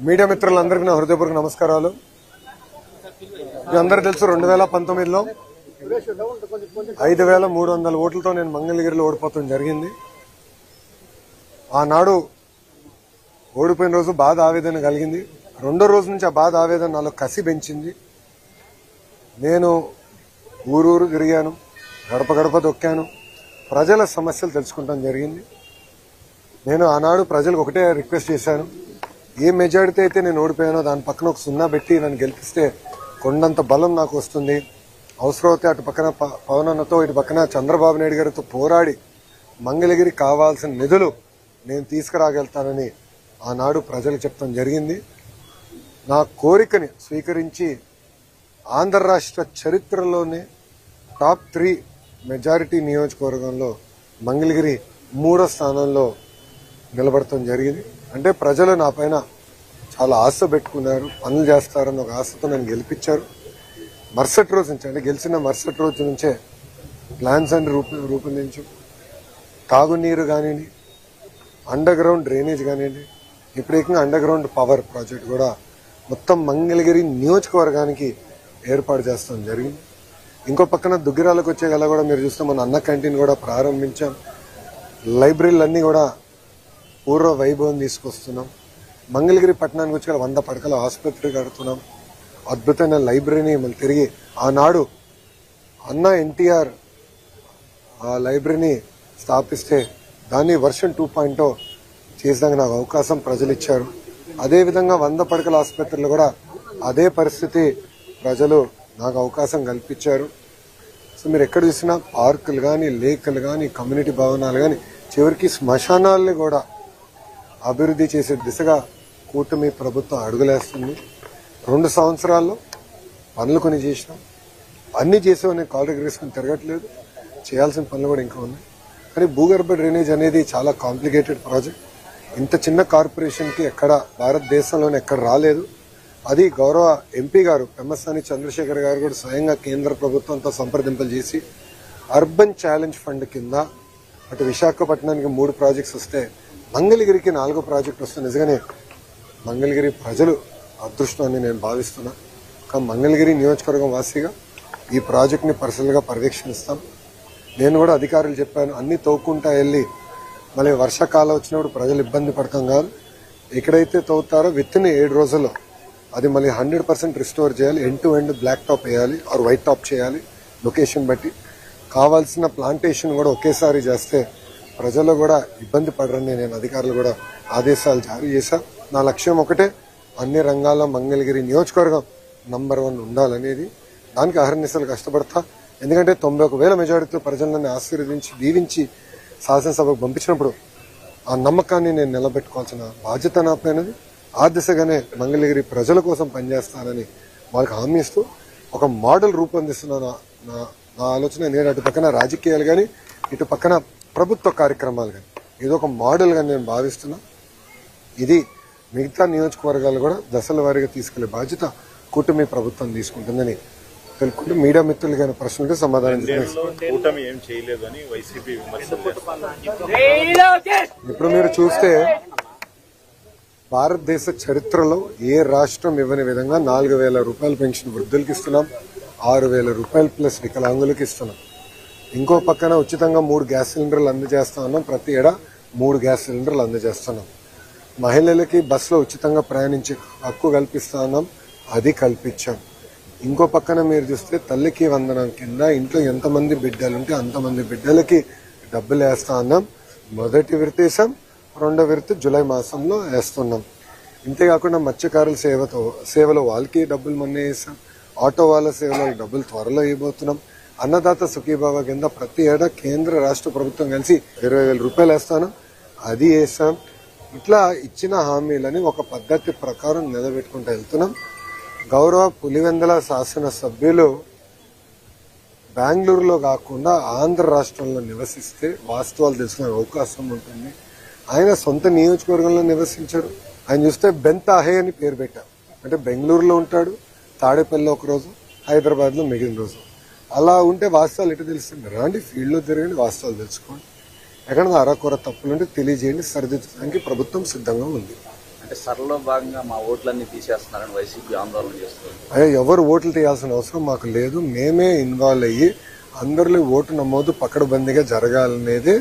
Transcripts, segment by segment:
Media మిత్రులందరికీ నా హృదయపూర్వక నమస్కారాలు. మీ అందరూ తెలుసు 2019లో 5,300 ఓట్లతో నేను మంగళగిరిలో ఓడిపోవడం జరిగింది. ఆనాడు ఓడిపోయిన రోజు బాధ ఆవేదన కలిగింది. రెండో రోజు నుంచి ఆ బాధ ఆవేదన నాలో కసి పెంచింది. నేను ఊరూరు తిరిగాను, గడప గడప దొక్కాను, ప్రజల సమస్యలు తెలుసుకుంటాం జరిగింది. నేను ఆనాడు ప్రజలకు ఒకటే రిక్వెస్ట్ చేశాను, ఏ మెజారిటీ అయితే నేను ఓడిపోయానో దాని పక్కన ఒక సున్నా పెట్టి నన్ను గెలిపిస్తే కొండంత బలం నాకు వస్తుంది. అవసరమైతే అటు పక్కన పవన్ అన్నతో ఇటు పక్కన చంద్రబాబు నాయుడు గారితో పోరాడి మంగళగిరి కావాల్సిన నిధులు నేను తీసుకురాగలుగుతానని ఆనాడు ప్రజలకు చెప్తాం జరిగింది. నా కోరికని స్వీకరించి ఆంధ్ర రాష్ట్ర చరిత్రలోనే టాప్ 3 మెజారిటీ నియోజకవర్గంలో మంగళగిరి 3వ స్థానంలో నిలబడటం జరిగింది. అంటే ప్రజలు నా పైన చాలా ఆశ పెట్టుకున్నారు, పనులు చేస్తారని ఒక ఆశతో నన్ను గెలిపించారు. మరుసటి రోజు నుంచి అంటే గెలిచిన మరుసటి రోజు నుంచే ప్లాన్స్ అన్ని రూపొందించు, తాగునీరు కానివ్వండి, అండర్ గ్రౌండ్ డ్రైనేజ్ కానివ్వండి, ఇప్పుడు ఏకంగా అండర్ గ్రౌండ్ పవర్ ప్రాజెక్ట్ కూడా మొత్తం మంగళగిరి నియోజకవర్గానికి ఏర్పాటు చేస్తాం జరిగింది. ఇంకో పక్కన దుగ్గిరాలకు వచ్చే గల కూడా మీరు చూస్తే మన అన్న క్యాంటీన్ కూడా ప్రారంభించాం. లైబ్రరీలన్నీ కూడా పూర్వ వైభవం తీసుకొస్తున్నాం. మంగళగిరి పట్టణానికి వచ్చి 100 పడకల ఆసుపత్రి కడుతున్నాం. అద్భుతమైన లైబ్రరీని మళ్ళీ తిరిగి ఆనాడు అన్న ఎన్టీఆర్ ఆ లైబ్రరీని స్థాపిస్తే దాన్ని వర్షన్ 2.0 చేసేదానికి నాకు అవకాశం ప్రజలు ఇచ్చారు. అదేవిధంగా 100 పడకల ఆసుపత్రులు కూడా అదే పరిస్థితి ప్రజలు నాకు అవకాశం కల్పించారు. సో మీరు ఎక్కడ చూసినా పార్కులు కానీ, లేకులు కానీ, కమ్యూనిటీ భవనాలు కానీ, చివరికి శ్మశానాల్ని కూడా అభివృద్ధి చేసే దిశగా కూటమి ప్రభుత్వం అడుగులేస్తుంది. 2 సంవత్సరాల్లో పనులు కొన్ని చేసినాం. అన్ని చేసేవని కాల్ రెగ్రేసుకుని తిరగట్లేదు, చేయాల్సిన పనులు కూడా ఇంకా ఉన్నాయి. కానీ భూగర్భ డ్రైనేజ్ అనేది చాలా కాంప్లికేటెడ్ ప్రాజెక్ట్. ఇంత చిన్న కార్పొరేషన్కి ఎక్కడ భారతదేశంలోనే ఎక్కడ రాలేదు. అది గౌరవ ఎంపీ గారు పెమ్మసాని చంద్రశేఖర్ గారు కూడా స్వయంగా కేంద్ర ప్రభుత్వంతో సంప్రదింపులు చేసి అర్బన్ ఛాలెంజ్ ఫండ్ కింద అటు విశాఖపట్నానికి 3 ప్రాజెక్ట్స్ వస్తే మంగళగిరికి 4వ ప్రాజెక్ట్ వస్తే నిజంగానే మంగళగిరి ప్రజలు అదృష్టాన్ని నేను భావిస్తున్నా. కానీ మంగళగిరి నియోజకవర్గం వాసిగా ఈ ప్రాజెక్ట్ని పర్సనల్గా పర్యవేక్షిస్తాం. నేను కూడా అధికారులు చెప్పాను, అన్ని తవ్వుకుంటా వెళ్ళి మళ్ళీ వర్షాకాలం వచ్చినప్పుడు ప్రజలు ఇబ్బంది పడతాం కాదు. ఎక్కడైతే తవ్వుతారో విత్-ఇన్ 7 రోజుల్లో అది మళ్ళీ 100% రిస్టోర్ చేయాలి. End to end black top వేయాలి ఆర్ వైట్ టాప్ చేయాలి. లొకేషన్ బట్టి కావాల్సిన ప్లాంటేషన్ కూడా ఒకేసారి చేస్తే ప్రజలు కూడా ఇబ్బంది పడరని నేను అధికారులు కూడా ఆదేశాలు జారీ చేశా. నా లక్ష్యం ఒకటే, అన్ని రంగాల్లో మంగళగిరి నియోజకవర్గం నంబర్ 1 ఉండాలనేది. దానికి అహర్నిశలు కష్టపడతా. ఎందుకంటే 91,000 మెజారిటీతో ప్రజలను ఆశీర్వదించి దీవించి శాసనసభకు పంపించినప్పుడు ఆ నమ్మకాన్ని నేను నిలబెట్టుకోవాల్సిన బాధ్యత నాపైనది. ఆ దిశగానే మంగళగిరి ప్రజల కోసం పనిచేస్తానని వాళ్ళకి హామీ ఇస్తూ ఒక మోడల్ రూపొందిస్తున్నాను. నా ఆలోచన నేను అటు పక్కన రాజకీయాలు కానీ, ఇటు పక్కన ప్రభుత్వ కార్యక్రమాలు కానీ ఇది ఒక మోడల్గా నేను భావిస్తున్నా. ఇది మిగతా నియోజకవర్గాలు కూడా దశల వారీగా తీసుకెళ్లే బాధ్యత కూటమి ప్రభుత్వం తీసుకుంటుందని తెలుసుకుంటూ మీడియా మిత్రులు కానీ ప్రశ్నలకు సమాధానం ఇప్పుడు మీరు చూస్తే భారతదేశ చరిత్రలో ఏ రాష్ట్రం ఇవ్వని విధంగా 4,000 రూపాయల పెన్షన్ వృద్ధులకి ఇస్తున్నాం, 6,000 రూపాయలు ప్లస్ వికలాంగులకి ఇస్తున్నాం. ఇంకో పక్కన ఉచితంగా 3 గ్యాస్ సిలిండర్లు అందజేస్తా ఉన్నాం. ప్రతి ఏడా 3 గ్యాస్ సిలిండర్లు అందజేస్తున్నాం. మహిళలకి బస్సులో ఉచితంగా ప్రయాణించే హక్కు కల్పిస్తా ఉన్నాం, అది కల్పించాం. ఇంకో పక్కన మీరు చూస్తే తల్లికి వందనం కింద ఇంట్లో ఎంతమంది బిడ్డలుంటే అంతమంది బిడ్డలకి డబ్బులు వేస్తా ఉన్నాం. మొదటి విడత వేసాం, 2వ విడత జూలై మాసంలో వేస్తున్నాం. ఇంతేకాకుండా మత్స్యకారుల సేవలో వాళ్ళకి డబ్బులు మొన్న వేసాం. ఆటో వాళ్ళ సేవలో డబ్బులు త్వరలో ఇవ్వబోతున్నాం. అన్నదాత సుఖీభావ కింద ప్రతి ఏడా కేంద్ర రాష్ట్ర ప్రభుత్వం కలిసి 20,000 రూపాయలు వేస్తాను, అది వేసాం. ఇట్లా ఇచ్చిన హామీలని ఒక పద్ధతి ప్రకారం నిలబెట్టుకుంటూ వెళ్తున్నాం. గౌరవ పులివెందుల శాసనసభ్యులు బెంగళూరులో కాకుండా ఆంధ్ర రాష్ట్రంలో నివసిస్తే వాస్తవాలు తెలుసుకునే అవకాశం ఉంటుంది. ఆయన సొంత నియోజకవర్గంలో నివసించారు. ఆయన చూస్తే బెంతాహే అని పేరు పెట్టారు. అంటే బెంగళూరులో ఉంటాడు, తాడేపల్లిలో ఒకరోజు, హైదరాబాద్లో మిగిలిన రోజు. అలా ఉంటే వాస్తవాలు ఎటు తెలుస్తుంది? రాండి, ఫీల్డ్లో తిరగండి, వాస్తవాలు తెలుసుకోండి. ఎక్కడ అరకొర తప్పులుంటే తెలియజేయండి, సరిదిద్దడానికి ప్రభుత్వం సిద్ధంగా ఉంది. అంటే సరళలో భాగంగా మా ఓట్లన్నీ తీసేస్తున్నారని వైసీపీ ఆందోళన చేస్తుంది. అయ్యా, ఎవరు ఓట్లు తీయాల్సిన అవసరం మాకు లేదు. మేమే ఇన్వాల్వ్ అయ్యి అందరిలో ఓటు నమోదు పకడ్బందీగా జరగాలనేది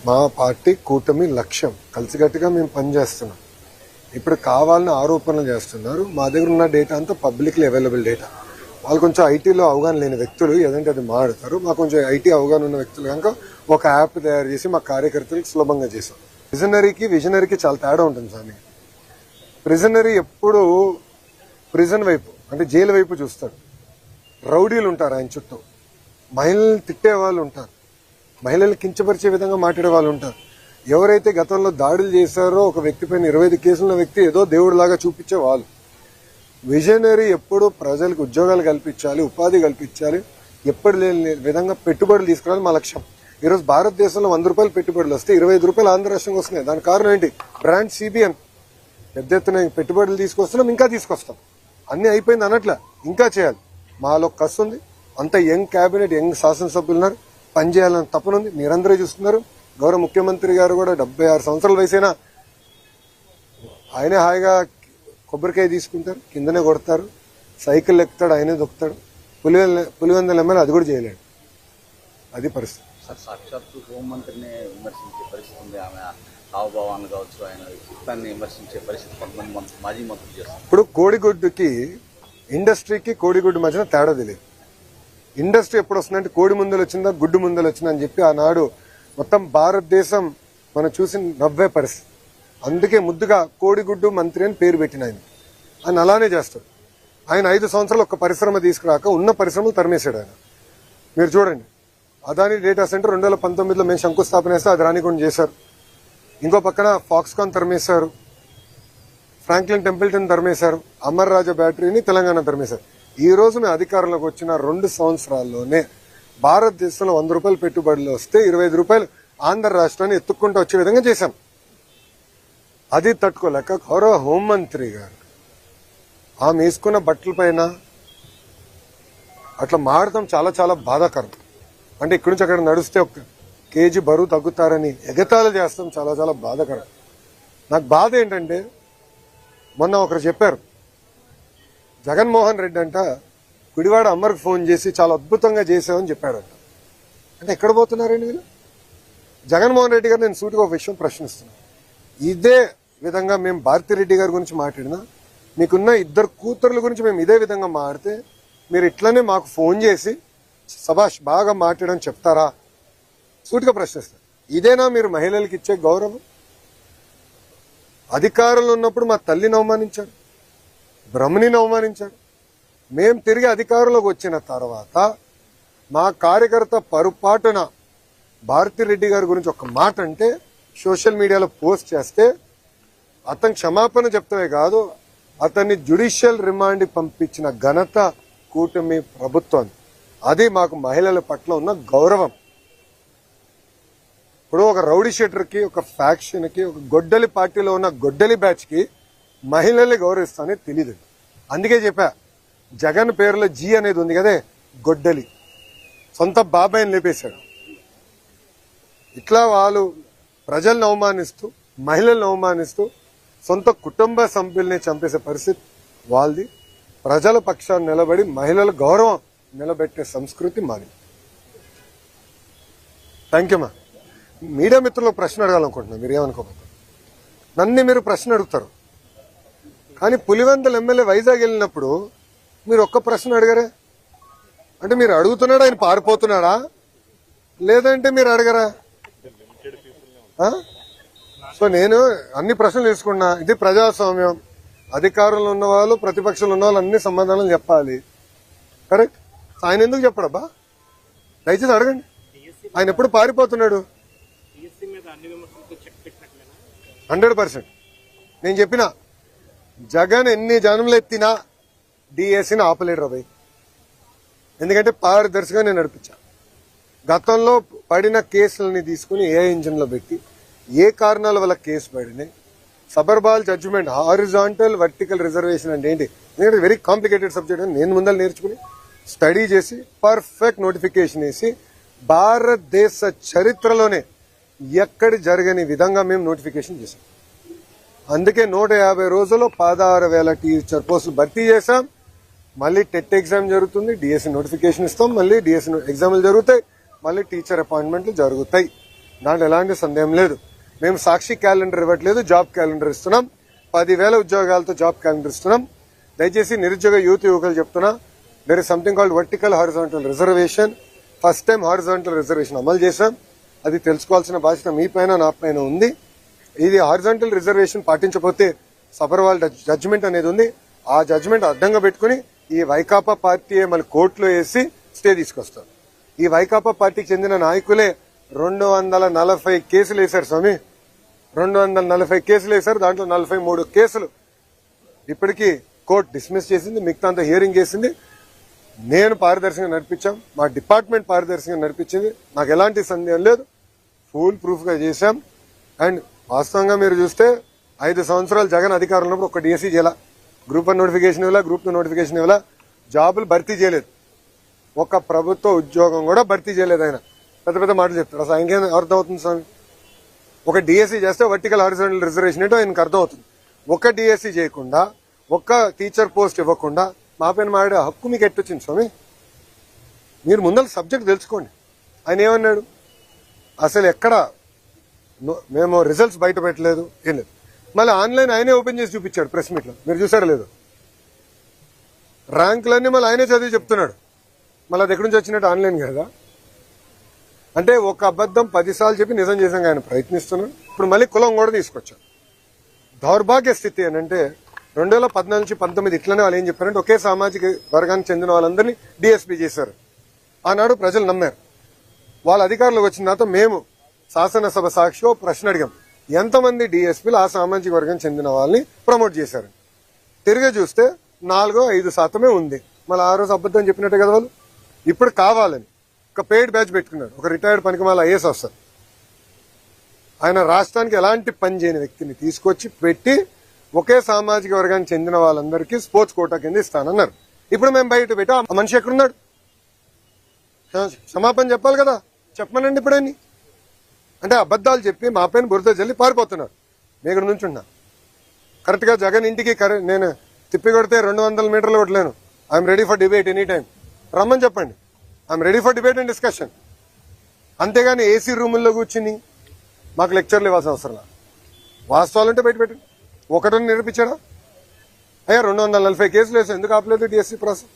మా పార్టీ కూటమి లక్ష్యం. కలిసికట్టుగా మేము పనిచేస్తున్నాం. ఇప్పుడు కావాలని ఆరోపణలు చేస్తున్నారు. మా దగ్గర ఉన్న డేటా అంతా పబ్లిక్లీ అవైలబుల్ డేటా. వాళ్ళు కొంచెం ఐటీలో అవగాహన లేని వ్యక్తులు ఏదంటే అది మాట్లాడతారు. మాకు కొంచెం ఐటీ అవగాహన ఉన్న వ్యక్తులు కనుక ఒక యాప్ తయారు చేసి మా కార్యకర్తలకు సులభంగా చేసాం. విజనరీకి చాలా తేడా ఉంటుంది స్వామి. ప్రిజనరీ ఎప్పుడు ప్రిజన్ వైపు అంటే జైలు వైపు చూస్తాడు. రౌడీలు ఉంటారు ఆయన చుట్టూ, మహిళల్ని తిట్టే వాళ్ళు ఉంటారు, మహిళల్ని కించపరిచే విధంగా మాట్లాడే వాళ్ళు ఉంటారు. ఎవరైతే గతంలో దాడులు చేశారో ఒక వ్యక్తి పైన 25 కేసుల వ్యక్తి ఏదో దేవుడిలాగా చూపించే వాళ్ళు. విజనరీ ఎప్పుడు ప్రజలకు ఉద్యోగాలు కల్పించాలి, ఉపాధి కల్పించాలి, ఎప్పుడు లేని విధంగా పెట్టుబడులు తీసుకురావాలి మా లక్ష్యం. ఈరోజు భారతదేశంలో 100 రూపాయలు పెట్టుబడులు వస్తే 25 రూపాయలు ఆంధ్ర రాష్ట్రంకి వస్తున్నాయి. దానికి కారణం ఏంటి? Brand CBN. పెద్ద ఎత్తున పెట్టుబడులు తీసుకొస్తున్నాం, ఇంకా తీసుకొస్తాం. అన్ని అయిపోయింది అనట్లా, ఇంకా చేయాలి. మాలో కసి ఉంది. అంత యంగ్ కేబినెట్, యంగ్ శాసనసభ్యులు ఉన్నారు. పనిచేయాలని తపనుంది. మీరందరూ చూస్తున్నారు. గౌరవ ముఖ్యమంత్రి గారు కూడా 76 సంవత్సరాల వయసైనా ఆయనే హాయిగా కొబ్బరికాయ తీసుకుంటారు, కిందనే కొడతారు, సైకిల్ ఎక్కుతాడు, ఆయనే దొక్కుతాడు. పులివెందుల ఎమ్మెల్యే అది కూడా చేయలేడు. అది పరిస్థితి. సాక్షాత్తు హోంమంత్రిని విమర్శించే పరిస్థితి ఉంది. ఆమె హావభావాన్ని కావచ్చు, ఆయన వ్యక్తిత్వాన్ని విమర్శించే పరిస్థితి కొంతమంది మాజీ మంత్రులు చేస్తారు. ఇప్పుడు కోడిగుడ్డుకి ఇండస్ట్రీకి కోడిగుడ్డు మధ్యన తేడా తెలియదు. ఇండస్ట్రీ ఎప్పుడు వస్తుందంటే కోడి ముందలు వచ్చిందా గుడ్డు ముందలు వచ్చిందా అని చెప్పి ఆనాడు మొత్తం భారతదేశం మనం చూసి నవ్వే పరిస్థితి. అందుకే ముద్దుగా కోడిగుడ్డు మంత్రి అని పేరు పెట్టిన ఆయన అలానే చేస్తాడు. ఆయన 5 సంవత్సరాలు ఒక పరిశ్రమ తీసుకురాక ఉన్న పరిశ్రమలు తరిమేశాడు ఆయన. మీరు చూడండి, అదాని డేటా సెంటర్ 2019లో మేము శంకుస్థాపన చేస్తే అది రానికుండా చేశారు. ఇంకో పక్కన ఫాక్స్కాన్ తరిమేశారు, ఫ్రాంక్లిన్ టెంపుల్టన్ తరిమేశారు, అమర్ రాజా బ్యాటరీని తెలంగాణ తరిమేశారు. ఈ రోజు మేము అధికారంలోకి వచ్చిన 2 సంవత్సరాల్లోనే భారతదేశంలో 100 రూపాయలు పెట్టుబడులు వస్తే 25 రూపాయలు ఆంధ్ర రాష్ట్రాన్ని ఎత్తుక్కుంటూ వచ్చే విధంగా చేశాం. అది తట్టుకోలేక గౌరవ హోంమంత్రి గారు ఆమె వేసుకున్న బట్టల పైన అట్లా మాడటం చాలా చాలా బాధాకరం. అంటే ఇక్కడి నుంచి అక్కడ నడిస్తే 1 కేజీ బరువు తగ్గుతారని ఎగతాళి చేస్తాం. చాలా చాలా బాధాకరం. నాకు బాధ ఏంటంటే మొన్న ఒకరు చెప్పారు, జగన్మోహన్ రెడ్డి అంట గుడివాడ అమ్మర్కి ఫోన్ చేసి చాలా అద్భుతంగా చేసామని చెప్పాడంట. అంటే ఎక్కడ పోతున్నారండి వీళ్ళు? జగన్మోహన్ రెడ్డి గారు నేను సూటిగా ఒక విషయం ప్రశ్నిస్తున్నాను. ఇదే విధంగా మేము భారతిరెడ్డి గారి గురించి మాట్లాడినా, మీకున్న 2 కూతుర్ల గురించి మేము ఇదే విధంగా మాట్లాడితే మీరు ఇట్లనే మాకు ఫోన్ చేసి సభాష్ బాగా మాట్లాడని చెప్తారా? సూటిగా ప్రశ్నిస్తారు. ఇదేనా మీరు మహిళలకు ఇచ్చే గౌరవం? అధికారంలో ఉన్నప్పుడు మా తల్లిని అవమానించారు, బ్రహ్మణిని అవమానించారు. మేం తిరిగి అధికారంలోకి వచ్చిన తర్వాత మా కార్యకర్త పొరపాటున భారతిరెడ్డి గారి గురించి ఒక మాట అంటే సోషల్ మీడియాలో పోస్ట్ చేస్తే అతను క్షమాపణ చెప్తామే కాదు, అతన్ని జ్యుడిషియల్ రిమాండ్కి పంపించిన ఘనత కూటమి ప్రభుత్వం. అది మాకు మహిళల పట్ల ఉన్న గౌరవం. ఇప్పుడు ఒక రౌడీ షీటర్కి, ఒక ఫ్యాక్షన్కి, ఒక గొడ్డలి పార్టీలో ఉన్న గొడ్డలి బ్యాచ్కి మహిళల్ని గౌరవిస్తానని తెలియదు. అందుకే చెప్పా, జగన్ పేరులో జీ అనేది ఉంది కదే, గొడ్డలి. సొంత బాబాయిని లేపేశాడు. ఇట్లా వాళ్ళు ప్రజలను అవమానిస్తూ, మహిళలను అవమానిస్తూ, సొంత కుటుంబ సభ్యుల్ని చంపేసే పరిస్థితి వాళ్ళది. ప్రజల పక్షాన్ని నిలబడి మహిళల గౌరవం నిలబెట్టే సంస్కృతి మాది. థ్యాంక్ యూ మా. మీడియా మిత్రులకు ప్రశ్న అడగాలనుకుంటున్నా, మీరు ఏమనుకోకపోతే. నన్ను మీరు ప్రశ్న అడుగుతారు, కానీ పులివెందుల ఎమ్మెల్యే వైజాగ్ వెళ్ళినప్పుడు మీరు ఒక్క ప్రశ్న అడగరే. అంటే మీరు అడుగుతున్నాడా, ఆయన పారిపోతున్నాడా, లేదంటే మీరు అడగరా? సో నేను అన్ని ప్రశ్నలు తీసుకున్నా. ఇది ప్రజాస్వామ్యం. అధికారంలో ఉన్న వాళ్ళు, ప్రతిపక్షంలో ఉన్న వాళ్ళు అన్ని సమాధానాలు చెప్పాలి. కరెక్ట్. ఆయన ఎందుకు చెప్పడబ్బా? దయచేసి అడగండి. ఆయన ఎప్పుడు పారిపోతున్నాడు? 100%. నేను చెప్పిన జగన్ ఎన్ని జనంలో ఎత్తినా డిఎస్సీని ఆపలేడు రాబోయ్. ఎందుకంటే పారదర్శిగా నేను నడిపించా. గతంలో పడిన కేసులని తీసుకుని ఏ ఇంజిన్లో పెట్టి ఏ కారణాల వల్ల కేసు పడినాయి, సబర్బాల్ జడ్జిమెంట్, హారిజాంటల్ వర్టికల్ రిజర్వేషన్ అంటే ఏంటి, ఎందుకంటే వెరీ కాంప్లికేటెడ్ సబ్జెక్ట్ అని నేను ముందర నేర్చుకుని స్టడీ చేసి పర్ఫెక్ట్ నోటిఫికేషన్ వేసి భారతదేశ చరిత్రలోనే ఎక్కడి జరగని విధంగా మేము నోటిఫికేషన్ చేసాం. అందుకే 150 రోజుల్లో 16,000 టీచర్ పోస్టులు భర్తీ చేశాం. మళ్ళీ టెట్ ఎగ్జామ్ జరుగుతుంది, డిఎస్సి నోటిఫికేషన్ ఇస్తాం, మళ్ళీ డిఎస్సి ఎగ్జామ్లు జరుగుతాయి, మళ్ళీ టీచర్ అపాయింట్మెంట్లు జరుగుతాయి. దాంట్లో ఎలాంటి సందేహం లేదు. మేము సాక్షి క్యాలెండర్ ఇవ్వట్లేదు, జాబ్ క్యాలెండర్ ఇస్తున్నాం. 10,000 ఉద్యోగాలతో జాబ్ క్యాలెండర్ ఇస్తున్నాం. దయచేసి నిరుద్యోగ యువకులు చెప్తున్నా, there is something called vertical horizontal reservation. First time horizontal reservation అమలు చేశాం. అది తెలుసుకోవాల్సిన బాధ్యత మీ పైన నా పైన ఉంది. ఇది హారిజాంటల్ రిజర్వేషన్ పాటించకపోతే సబర్వాల్ జడ్జిమెంట్ అనేది ఉంది. ఆ జడ్జిమెంట్ అడ్డంగా పెట్టుకుని ఈ వైకాపా పార్టీ మళ్ళీ కోర్టులో వేసి స్టే తీసుకొస్తారు. ఈ వైకాపా పార్టీకి చెందిన నాయకులే 240 కేసులు వేశారు స్వామి. 240 కేసులు వేశారు. దాంట్లో 43 కేసులు ఇప్పటికీ కోర్టు డిస్మిస్ చేసింది, మిగతా అంతా హియరింగ్ చేసింది. నేను పారదర్శకంగా నడిపించాం, మా డిపార్ట్మెంట్ పారదర్శకంగా నడిపించింది. నాకు ఎలాంటి సందేహం లేదు. ఫుల్ ప్రూఫ్ గా చేశాం. అండ్ వాస్తవంగా మీరు చూస్తే 5 సంవత్సరాలు జగన్ అధికారంలో ఉన్నప్పుడు ఒక డిఎస్సీ చేయాల, గ్రూప్ 1 నోటిఫికేషన్ ఇవ్వాల, గ్రూప్ 2 నోటిఫికేషన్ ఇవ్వాల, జాబులు భర్తీ చేయలేదు. ఒక ప్రభుత్వ ఉద్యోగం కూడా భర్తీ చేయలేదు. ఆయన పెద్ద పెద్ద మాటలు చెప్తారు. అసలు ఆయనకేం అర్థం అవుతుంది స్వామి? ఒక డిఎస్సీ చేస్తే వర్టికల్ హారిజాంటల్ రిజర్వేషన్ ఏంటో ఆయనకు అర్థం అవుతుంది. ఒక డిఎస్సీ చేయకుండా, ఒక్క టీచర్ పోస్ట్ ఇవ్వకుండా మా పైన మాడే హక్కు మీకు ఎట్టొచ్చింది స్వామి? మీరు ముందర సబ్జెక్ట్ తెలుసుకోండి. ఆయన ఏమన్నాడు? అసలు ఎక్కడ మేము రిజల్ట్స్ బయట పెట్టలేదు, ఏం లేదు. మళ్ళీ ఆన్లైన్ ఆయనే ఓపెన్ చేసి చూపించాడు ప్రెస్ మీట్ లో. మీరు చూసారో లేదు? ర్యాంకులన్నీ మళ్ళీ ఆయనే చదివి చెప్తున్నాడు. మళ్ళీ అది ఎక్కడి నుంచి వచ్చినట్టు? ఆన్లైన్ కదా. అంటే ఒక అబద్ధం 10 సార్లు చెప్పి నిజం చేసాక ఆయన ప్రయత్నిస్తున్నాడు. ఇప్పుడు మళ్ళీ కులం కూడా తీసుకొచ్చాడు. దౌర్భాగ్య స్థితి అని అంటే 2014 నుంచి 19 ఇట్లనే వాళ్ళు ఏం చెప్పారంటే ఒకే సామాజిక వర్గానికి చెందిన వాళ్ళందరినీ డిఎస్పీ చేశారు. ఆనాడు ప్రజలు నమ్మారు. వాళ్ళ అధికారంలోకి వచ్చిన తర్వాత మేము శాసనసభ సాక్షిలో ప్రశ్న అడిగాం, ఎంతమంది డిఎస్పీలు ఆ సామాజిక వర్గం చెందిన వాళ్ళని ప్రమోట్ చేశారు. తిరిగి చూస్తే 4-5% ఉంది. మళ్ళీ ఆ రోజు అబద్ధం చెప్పినట్టే కదా వాళ్ళు. ఇప్పుడు కావాలని ఒక పెయిడ్ బ్యాచ్ పెట్టుకున్నాడు. ఒక రిటైర్డ్ పనికిమాల ఐఏఎస్ ఆఫీసర్, ఆయన రాష్ట్రానికి ఎలాంటి పని చేయని వ్యక్తిని తీసుకొచ్చి పెట్టి ఒకే సామాజిక వర్గానికి చెందిన వాళ్ళందరికీ స్పోర్ట్స్ కోటా కింద ఇస్తానన్నారు. ఇప్పుడు మేము బయట పెట్టి ఆ మనిషి ఎక్కడున్నాడు? క్షమాపణ చెప్పాలి కదా. చెప్పమనండి ఇప్పుడని. అంటే అబద్దాలు చెప్పి మా పైన బురద జల్లి పారిపోతున్నారు. నేను ఇక్కడ నుంచి ఉన్నా కరెక్ట్ గా జగన్ ఇంటికి నేను తిప్పి కొడితే 200 మీటర్లు కొట్టలేను. I'm ready for debate any time. రమ్మని చెప్పండి. I'm ready for debate and discussion. అంతేగాని ఏసీ రూముల్లో కూర్చుని మాకు లెక్చర్లు ఇవ్వాల్సిన అవసరం. వాస్తవాలుంటే బయట పెట్టండి. ఒకటని నిరూపించాడా? అయ్యా 240 కేసులు వేసాం, ఎందుకు ఆపలేదు డిఎస్సీ ప్రాసెస్?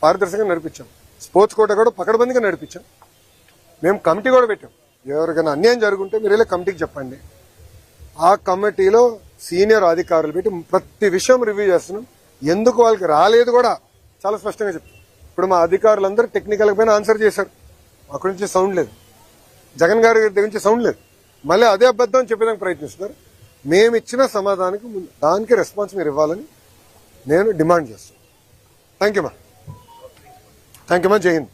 పారదర్శకంగా నడిపించాం. స్పోర్ట్స్ కోట కూడా పకడ్బందీగా నడిపించాం. మేము కమిటీ కూడా పెట్టాం. ఎవరికైనా అన్యాయం జరుగుంటే మీరు వెళ్ళి కమిటీకి చెప్పండి. ఆ కమిటీలో సీనియర్ అధికారులు పెట్టి ప్రతి విషయం రివ్యూ చేస్తున్నాం. ఎందుకు వాళ్ళకి రాలేదు కూడా చాలా స్పష్టంగా చెప్తాం. ఇప్పుడు మా అధికారులందరూ టెక్నికల్ పైన ఆన్సర్ చేశారు. అక్కడి నుంచి సౌండ్ లేదు, జగన్ గారి దగ్గర నుంచి సౌండ్ లేదు. మళ్ళీ అదే అబద్ధం చెప్పేదానికి ప్రయత్నిస్తున్నారు. మేము ఇచ్చిన సమాధానానికి దానికి రెస్పాన్స్ మీరు ఇవ్వాలని నేను డిమాండ్ చేస్తాను. థ్యాంక్ యూ మా. జై హింద్.